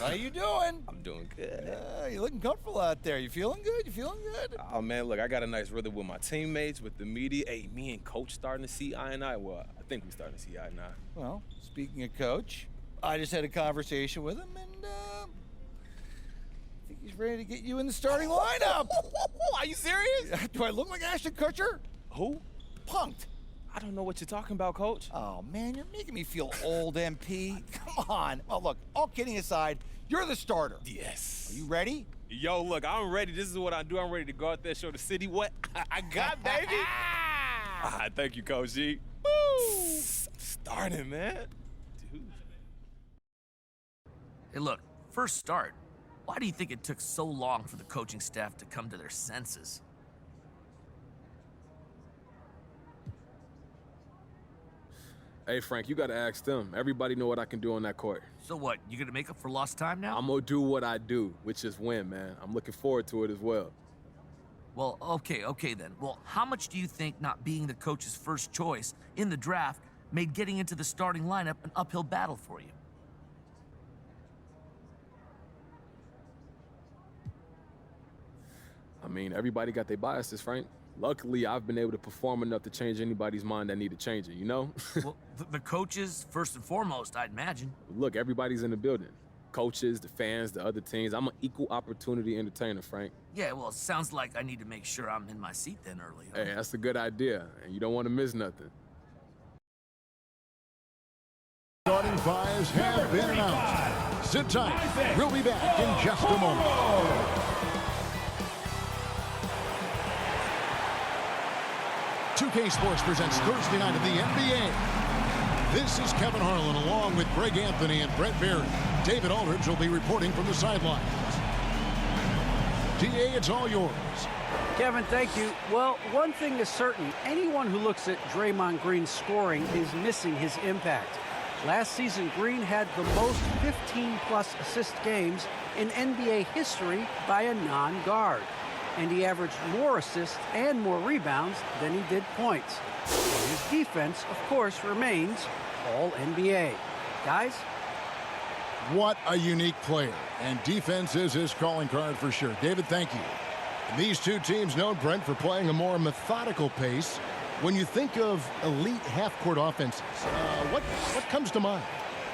How you doing? I'm doing good. You looking comfortable out there. You feeling good? You feeling good? Oh, man, look, I got a nice rhythm with my teammates, with the media. Hey, me and Coach starting to see eye and eye. Well, I think we're starting to see eye and eye. Well, speaking of Coach, I just had a conversation with him, and I think he's ready to get you in the starting lineup. Are you serious? Do I look like Ashton Kutcher? Who? Punked. I don't know what you're talking about, Coach. Oh, man, you're making me feel old, MP. Come on. Oh, look, all kidding aside, you're the starter. Yes. Are you ready? Yo, look, I'm ready. This is what I do. I'm ready to go out there, show the city what I got, baby. Thank you, Coach G. Woo! Starting, man. Dude. Hey, look, first start. Why do you think it took so long for the coaching staff to come to their senses? Hey, Frank, you gotta ask them. Everybody know what I can do on that court. So what, you gonna make up for lost time now? I'm gonna do what I do, which is win, man. I'm looking forward to it as well. Well, okay then. Well, how much do you think not being the coach's first choice in the draft made getting into the starting lineup an uphill battle for you? I mean, everybody got their biases, Frank. Luckily, I've been able to perform enough to change anybody's mind that needed changing, you know? Well, the coaches, first and foremost, I'd imagine. Look, everybody's in the building. Coaches, the fans, the other teams. I'm an equal opportunity entertainer, Frank. Yeah, well, it sounds like I need to make sure I'm in my seat then early. Hey, that's a good idea, and you don't want to miss nothing. Starting fives have been announced. Sit tight. We'll be back in just a moment. 2K Sports presents Thursday night of the NBA. This is Kevin Harlan along with Greg Anthony and Brett Berry. David Aldridge will be reporting from the sidelines. DA, it's all yours. Kevin, thank you. Well, one thing is certain. Anyone who looks at Draymond Green's scoring is missing his impact. Last season, Green had the most 15-plus assist games in NBA history by a non-guard. And he averaged more assists and more rebounds than he did points. And his defense, of course, remains all NBA. Guys? What a unique player. And defense is his calling card for sure. David, thank you. And these two teams know Brent for playing a more methodical pace. When you think of elite half-court offenses, what comes to mind?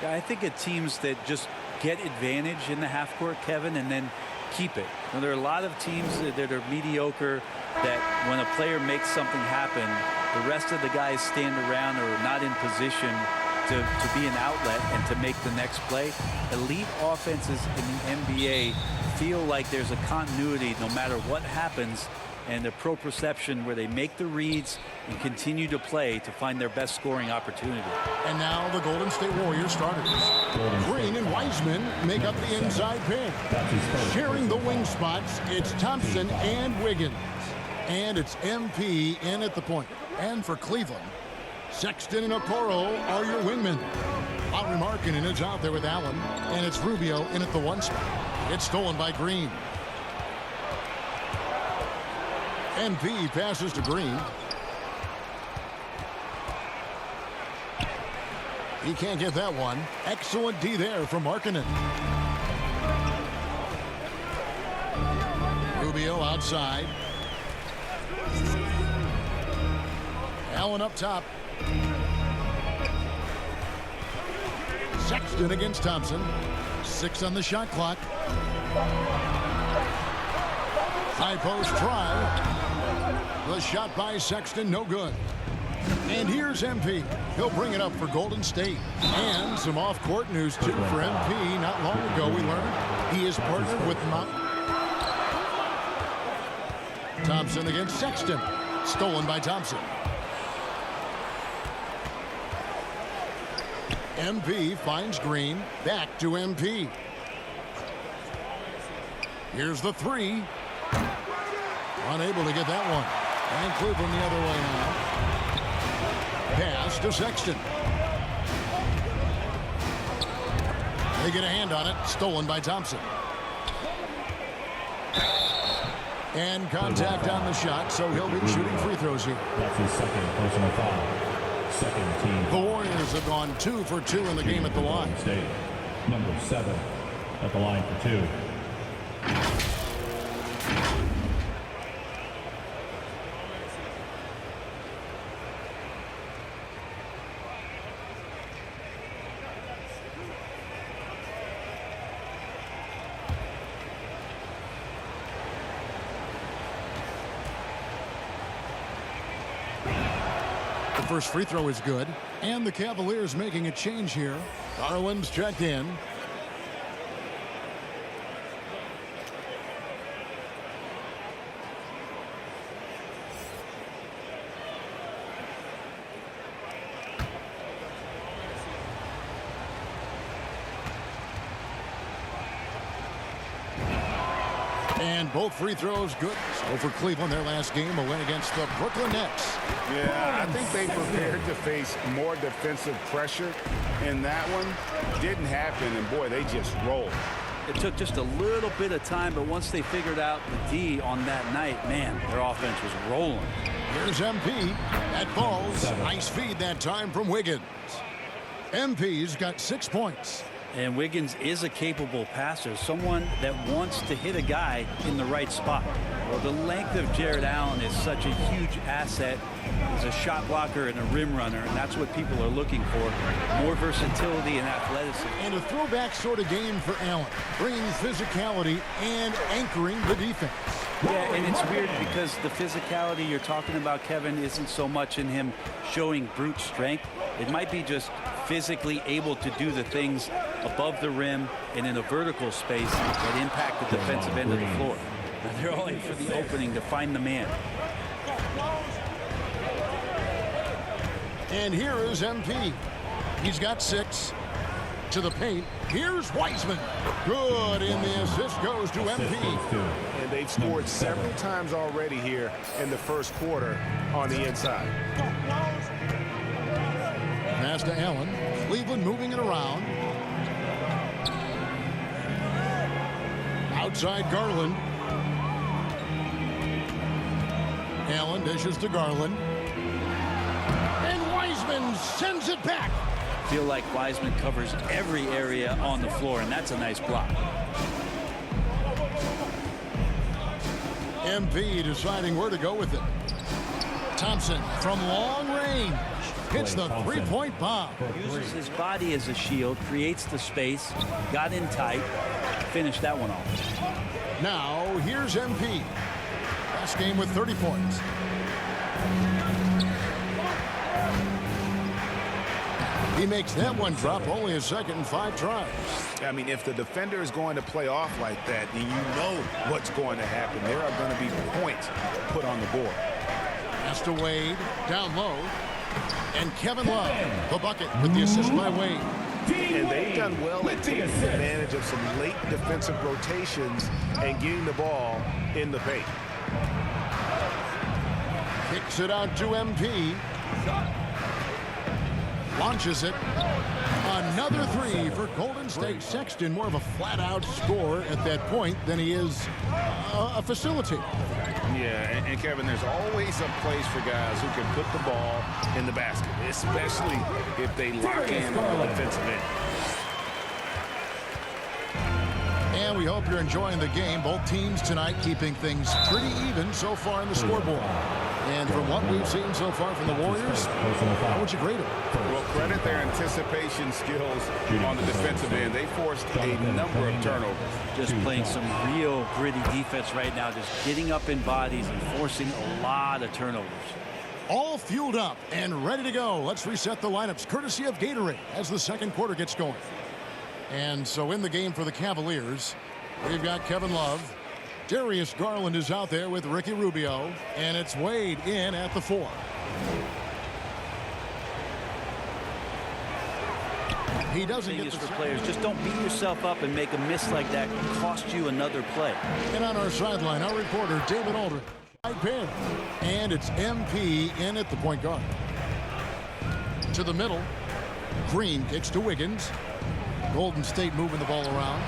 Yeah, I think of teams that just get advantage in the half-court, Kevin, and then keep it. Now, there are a lot of teams that are mediocre that when a player makes something happen, the rest of the guys stand around or are not in position to be an outlet and to make the next play. Elite offenses in the NBA feel like there's a continuity no matter what happens, and a proprioception where they make the reads and continue to play to find their best scoring opportunity. And now the Golden State Warriors starters. Green and Wiseman make up the inside pair. Sharing the wing spots, it's Thompson and Wiggins. And it's MP in at the point. And for Cleveland, Sexton and Okoro are your wingmen. Lauri Markkanen is out there with Allen. And it's Rubio in at the one spot. It's stolen by Green. MP passes to Green. He can't get that one. Excellent D there from Markkanen. Rubio outside. Allen up top. Sexton against Thompson. 6 on the shot clock. High post try. The shot by Sexton, no good. And here's MP. He'll bring it up for Golden State. And some off-court news, too, for MP. Not long ago, we learned he is partnered with Thompson against Sexton. Stolen by Thompson. MP finds Green. Back to MP. Here's the three. Unable to get that one. And Cleveland the other way now. Pass to Sexton. They get a hand on it. Stolen by Thompson. And contact on the shot, so he'll be shooting free throws here. That's his second personal foul. Second team. The Warriors have gone 2 for 2 in the game at the line. Number 7. at the line for 2. The first free throw is good, and the Cavaliers making a change here. Garland's checked in. And both free throws good. So for Cleveland, their last game, a win against the Brooklyn Nets. Yeah, I think they prepared to face more defensive pressure in that one. Didn't happen, and boy, they just rolled. It took just a little bit of time, but once they figured out the D on that night, man, their offense was rolling. Here's MP. That falls. Nice feed that time from Wiggins. MP's got 6 points. And Wiggins is a capable passer, someone that wants to hit a guy in the right spot. Well, the length of Jared Allen is such a huge asset. He's a shot blocker and a rim runner, and that's what people are looking for. More versatility and athleticism. And a throwback sort of game for Allen, bringing physicality and anchoring the defense. Yeah, and it's weird because the physicality you're talking about, Kevin, isn't so much in him showing brute strength. It might be just physically able to do the things above the rim and in a vertical space that impact the defensive end of the floor. They're only for the opening to find the man. And here is MP. He's got 6 to the paint. Here's Wiseman. Good, and the assist goes to MP. And they've scored several times already here in the first quarter on the inside. Pass to Allen. Cleveland moving it around. Outside Garland. Allen dishes to Garland. And Wiseman sends it back. Feel like Wiseman covers every area on the floor, and that's a nice block. MP deciding where to go with it. Thompson from long range hits the three-point bomb. Uses his body as a shield, creates the space, got in tight, finished that one off. Now here's MP. Last game with 30 points. He makes that one drop, only a second and 5 tries. I mean, if the defender is going to play off like that, then you know what's going to happen. There are going to be points put on the board. Pass to Wade, down low. And Kevin Love, the bucket with the assist by Wade. And they've done well at taking advantage of some late defensive rotations and getting the ball in the paint. Kicks it out to MP. Launches it. Another 3 for Golden State. Sexton more of a flat-out scorer at that point than he is a facilitator. Yeah, and Kevin, there's always a place for guys who can put the ball in the basket, especially if they lock in on the defensive end. And we hope you're enjoying the game. Both teams tonight keeping things pretty even so far in the scoreboard. And from what we've seen so far from the Warriors, how would you grade them? Well, credit their anticipation skills on the defensive end. They forced a number of turnovers. Just playing some real gritty defense right now, just getting up in bodies and forcing a lot of turnovers. All fueled up and ready to go. Let's reset the lineups courtesy of Gatorade as the second quarter gets going. And so in the game for the Cavaliers, we've got Kevin Love. Darius Garland is out there with Ricky Rubio, and it's Wade in at the 4. He doesn't get the for players. Just don't beat yourself up and make a miss like that cost you another play. And on our sideline, our reporter David Aldridge. Right pin. And it's MP in at the point guard. To the middle. Green kicks to Wiggins. Golden State moving the ball around.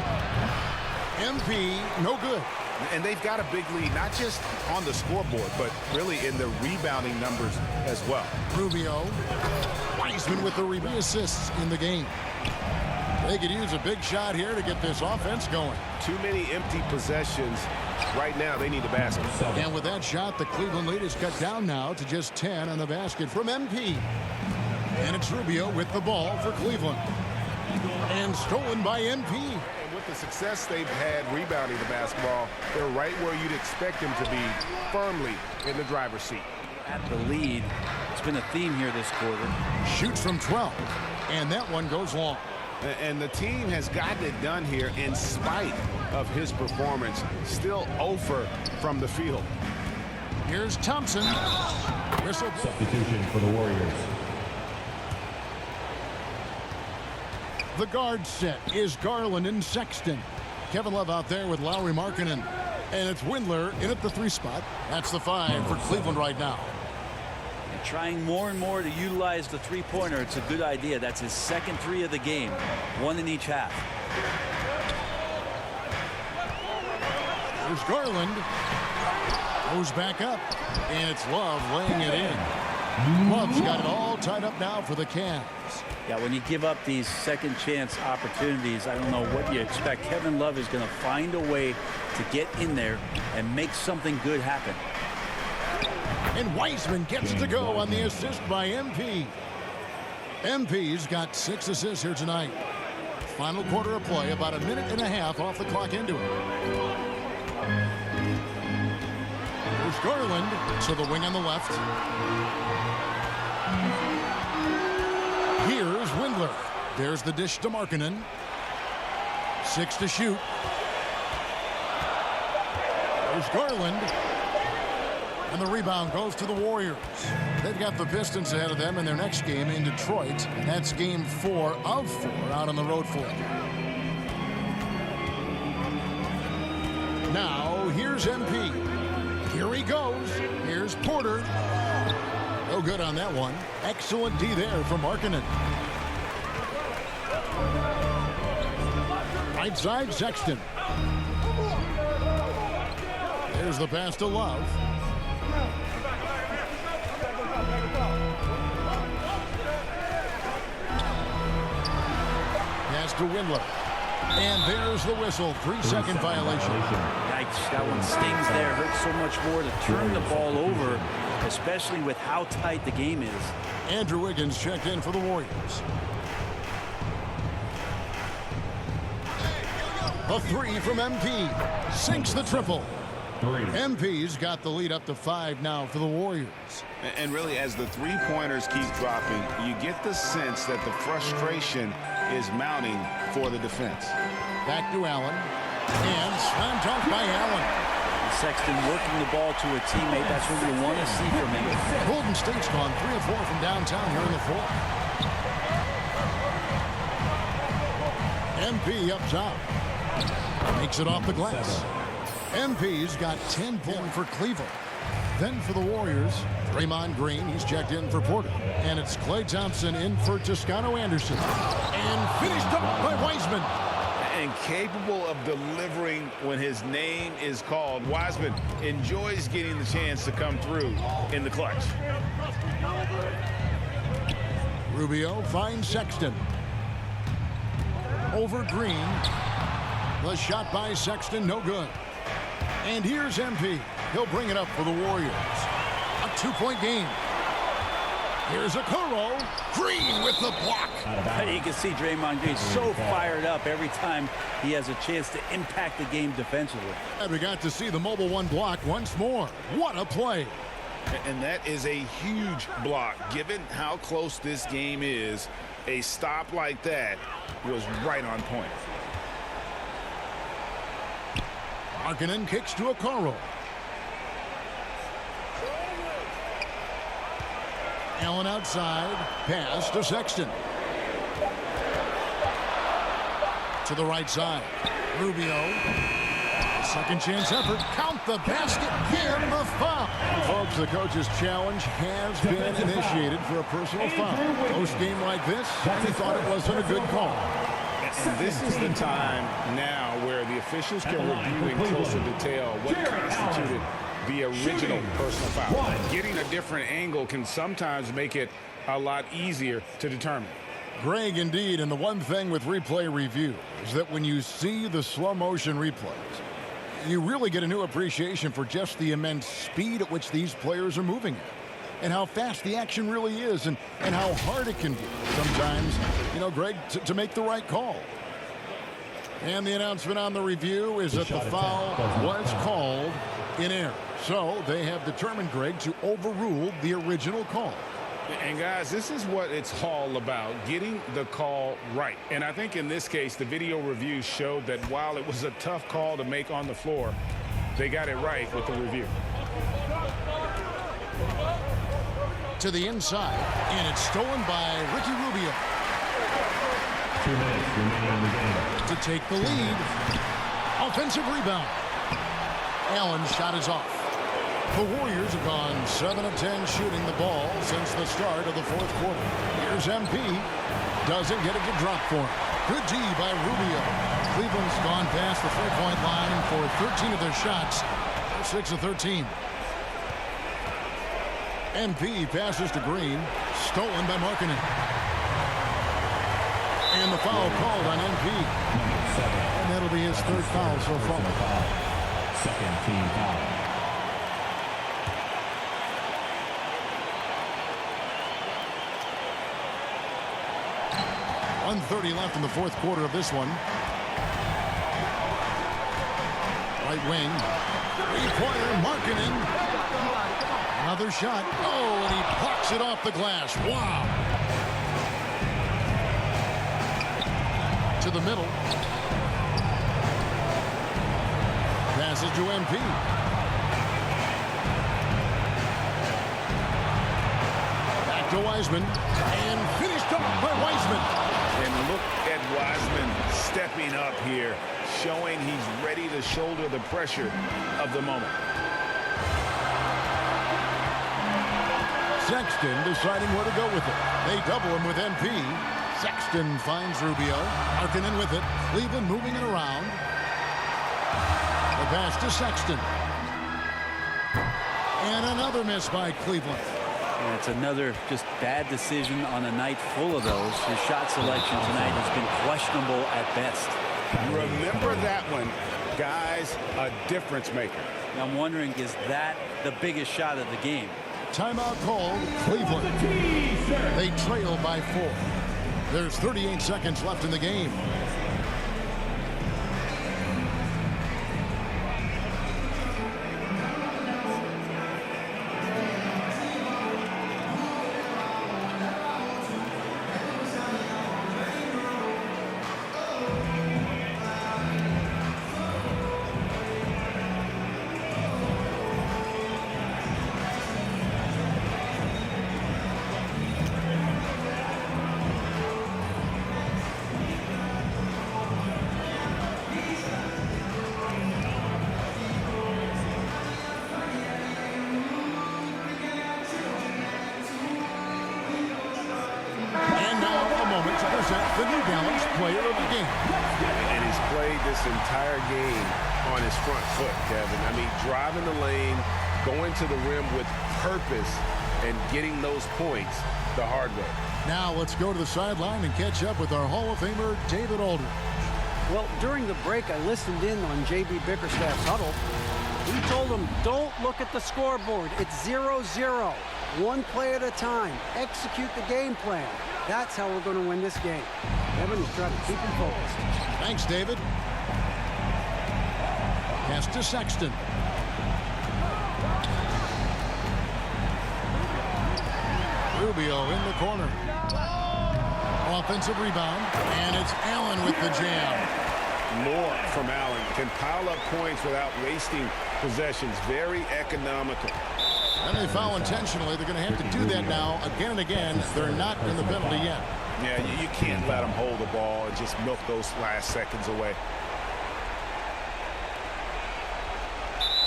MP no good. And they've got a big lead, not just on the scoreboard, but really in the rebounding numbers as well. Rubio. Wiseman with the rebound assists in the game. They could use a big shot here to get this offense going. Too many empty possessions. Right now, they need the basket. And with that shot, the Cleveland lead is cut down now to just 10 on the basket from MP. And it's Rubio with the ball for Cleveland. And stolen by MP. And with the success they've had rebounding the basketball, they're right where you'd expect them to be, firmly in the driver's seat. At the lead, it's been a theme here this quarter. Shoots from 12, and that one goes long. And the team has gotten it done here in spite of his performance. Still 0 from the field. Here's Thompson. Whistle. Substitution for the Warriors. The guard set is Garland and Sexton. Kevin Love out there with Lowry Markkanen. And it's Windler in at the 3 spot. That's the 5 for Cleveland right now. And trying more and more to utilize the three-pointer. It's a good idea. That's his second 3 of the game. 1 in each half. There's Garland. Goes back up. And it's Love laying it in. Love's got it all tied up now for the Cavs. Yeah, when you give up these second chance opportunities, I don't know what you expect. Kevin Love is going to find a way to get in there and make something good happen. And Wiseman gets to go on the assist by MP. MP's got 6 assists here tonight. Final quarter of play, about a minute and a half off the clock into it. There's Garland to the wing on the left. Here's Windler. There's the dish to Markkanen. 6 to shoot. There's Garland. And the rebound goes to the Warriors. They've got the Pistons ahead of them in their next game in Detroit. And that's game 4 of 4 out on the road floor. Now, here's MP. Here he goes. Here's Porter. No good on that one. Excellent D there from Markkanen. Right side, Sexton. There's the pass to Love. Pass to Windler. And there's the whistle. 3-second violation. Yikes, that one stings there. Hurts so much more to turn the ball over, especially with how tight the game is. Andrew Wiggins checked in for the Warriors. A 3 from MP. Sinks the triple. MP's got the lead up to 5 now for the Warriors. And really, as the three-pointers keep dropping, you get the sense that the frustration is mounting for the defense. Back to Allen. And slam dunk by Allen. Sexton working the ball to a teammate. That's what you want to see from him. Golden State's gone 3 of 4 from downtown here in the fourth. MP up top. Makes it off the glass. MP's got 10 points for Cleveland. Then for the Warriors, Draymond Green, he's checked in for Porter. And it's Klay Thompson in for Toscano Anderson. And finished up by Wiseman. And capable of delivering when his name is called. Wiseman enjoys getting the chance to come through in the clutch. Rubio finds Sexton. Over Green. The shot by Sexton, no good. And here's MP. He'll bring it up for the Warriors. A 2-point game. Here's Okoro. Green with the block. You can see Draymond Green so fired up every time he has a chance to impact the game defensively. And we got to see the mobile 1 block once more. What a play. And that is a huge block. Given how close this game is, a stop like that was right on point. Markkanen kicks to Okoro. Allen outside. Pass to Sexton. To the right side. Rubio. Second chance effort. Count the basket. And the foul. Folks, the coach's challenge has been initiated for a personal foul. Post game like this, he thought it wasn't a good call. And this is the time now where the officials can review in closer detail what constituted the original personal foul. Getting a different angle can sometimes make it a lot easier to determine. Greg, indeed, and the one thing with replay review is that when you see the slow motion replays, you really get a new appreciation for just the immense speed at which these players are moving at, and how fast the action really is, and how hard it can be sometimes, you know, Greg, to make the right call. And the announcement on the review is that the foul was called in error. So they have determined, Greg, to overrule the original call. And guys, this is what it's all about, getting the call right. And I think in this case, the video review showed that while it was a tough call to make on the floor, they got it right with the review. To the inside, and it's stolen by Ricky Rubio. 2 minutes remaining in the game. To take the lead. Offensive rebound. Allen's shot is off. The Warriors have gone 7 of 10 shooting the ball since the start of the fourth quarter. Here's MP. Doesn't get a good drop for him. Good D by Rubio. Cleveland's gone past the three-point line for 13 of their shots. They're 6 of 13. MP passes to Green. Stolen by Markkanen. And the foul called on MP. And that'll be his third foul so far. Second team foul. .130 left in the fourth quarter of this one. Right wing. Three-pointer, Markkanen. Another shot. Oh, and he plucks it off the glass. Wow. To the middle. Passes to MP. Back to Wiseman. And finished off by Wiseman. And look at Wiseman stepping up here, showing he's ready to shoulder the pressure of the moment. Sexton deciding where to go with it. They double him with MP. Sexton finds Rubio. Markkanen with it. Cleveland moving it around. The pass to Sexton. And another miss by Cleveland. And it's another just bad decision on a night full of those. His shot selection tonight has been questionable at best. Remember that one, guys, a difference maker. I'm wondering, is that the biggest shot of the game? Timeout called. Cleveland. They trail by 4. There's 38 seconds left in the game. The New Balance player of the game. And he's played this entire game on his front foot, Kevin. I mean, driving the lane, going to the rim with purpose, and getting those points the hard way. Now let's go to the sideline and catch up with our Hall of Famer, David Aldridge. Well, during the break, I listened in on J.B. Bickerstaff's huddle. He told him, don't look at the scoreboard. It's 0-0. One play at a time. Execute the game plan. That's how we're going to win this game. Evan is trying to keep him focused. Thanks, David. Pass to Sexton. Rubio in the corner. Offensive rebound, and it's Allen with the jam. More from Allen. Can pile up points without wasting possessions. Very economical. And they foul intentionally. They're going to have to do that now again and again. They're not in the penalty yet. Yeah, you can't let them hold the ball and just milk those last seconds away.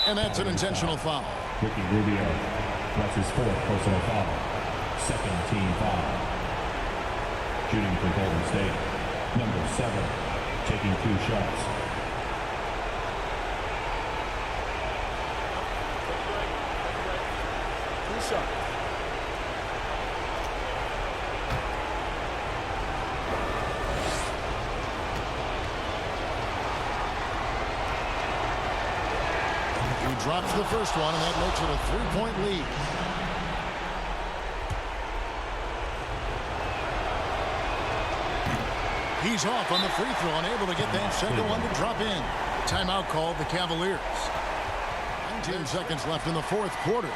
And that's an intentional foul. Ricky Rubio. That's his fourth personal foul. Second team foul. Shooting for Golden State. Number 7. Taking 2 shots. drops the first one, and that makes it a 3-point lead. He's off on the free throw, unable to get that second one to drop in. Timeout called the Cavaliers. 19 seconds left in the fourth quarter.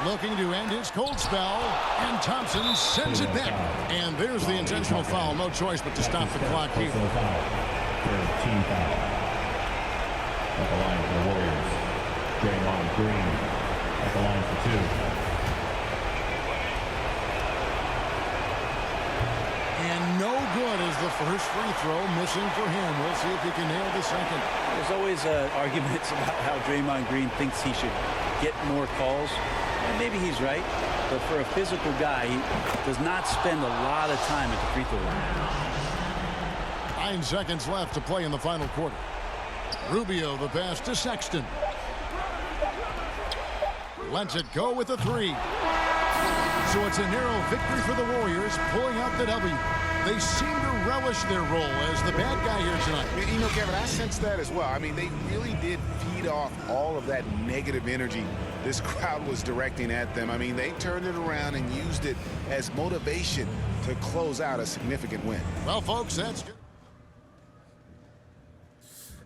Looking to end his cold spell, and Thompson sends it back. And there's the intentional foul. No choice but to stop the clock here. Team foul. At the line for the Warriors. Draymond Green at the line for 2. And no good as the first free throw missing for him. We'll see if he can nail the second. There's always arguments about how Draymond Green thinks he should get more calls. And maybe he's right, but for a physical guy, he does not spend a lot of time at the free throw line. 9 seconds left to play in the final quarter. Rubio the pass to Sexton. Lets it go with a 3. So it's a narrow victory for the Warriors, pulling out the W. They seem to relish their role as the bad guy here tonight. You know, Kevin, I sense that as well. I mean, they really did feed off all of that negative energy this crowd was directing at them. I mean, they turned it around and used it as motivation to close out a significant win. Well, folks, that's good.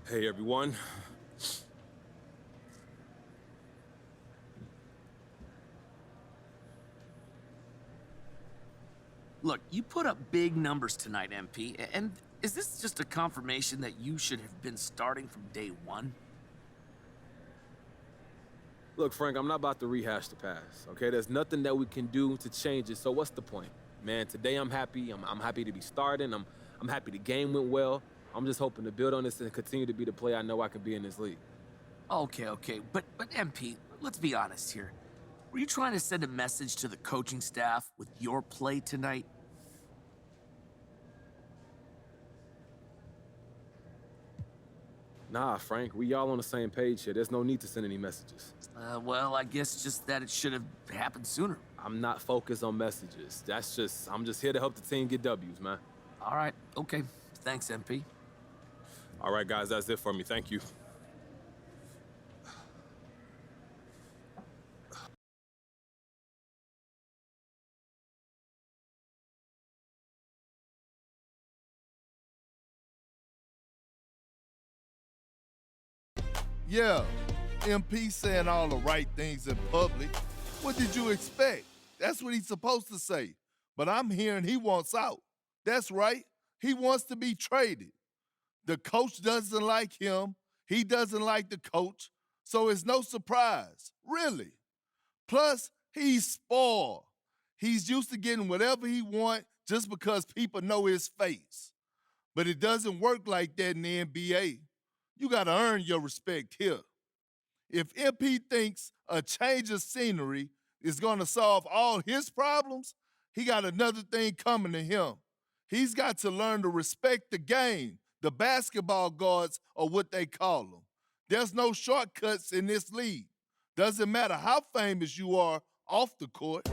Hey, everyone. Look, you put up big numbers tonight, MP, and is this just a confirmation that you should have been starting from day one? Look, Frank, I'm not about to rehash the past, okay? There's nothing that we can do to change it, so what's the point? Man, today I'm happy. I'm happy to be starting. I'm happy the game went well. I'm just hoping to build on this and continue to be the player I know I can be in this league. Okay, but MP, let's be honest here. Were you trying to send a message to the coaching staff with your play tonight? Nah, Frank, we all on the same page here. There's no need to send any messages. Well, I guess just that it should have happened sooner. I'm not focused on messages. I'm just here to help the team get W's, man. All right, okay. Thanks, MP. All right, guys, that's it for me. Thank you. Yeah, MP saying all the right things in public. What did you expect? That's what he's supposed to say. But I'm hearing he wants out. That's right. He wants to be traded. The coach doesn't like him. He doesn't like the coach. So it's no surprise, really. Plus, he's spoiled. He's used to getting whatever he wants just because people know his face. But it doesn't work like that in the NBA. You got to earn your respect here. If MP thinks a change of scenery is going to solve all his problems, he got another thing coming to him. He's got to learn to respect the game. The basketball gods are what they call them. There's no shortcuts in this league. Doesn't matter how famous you are off the court.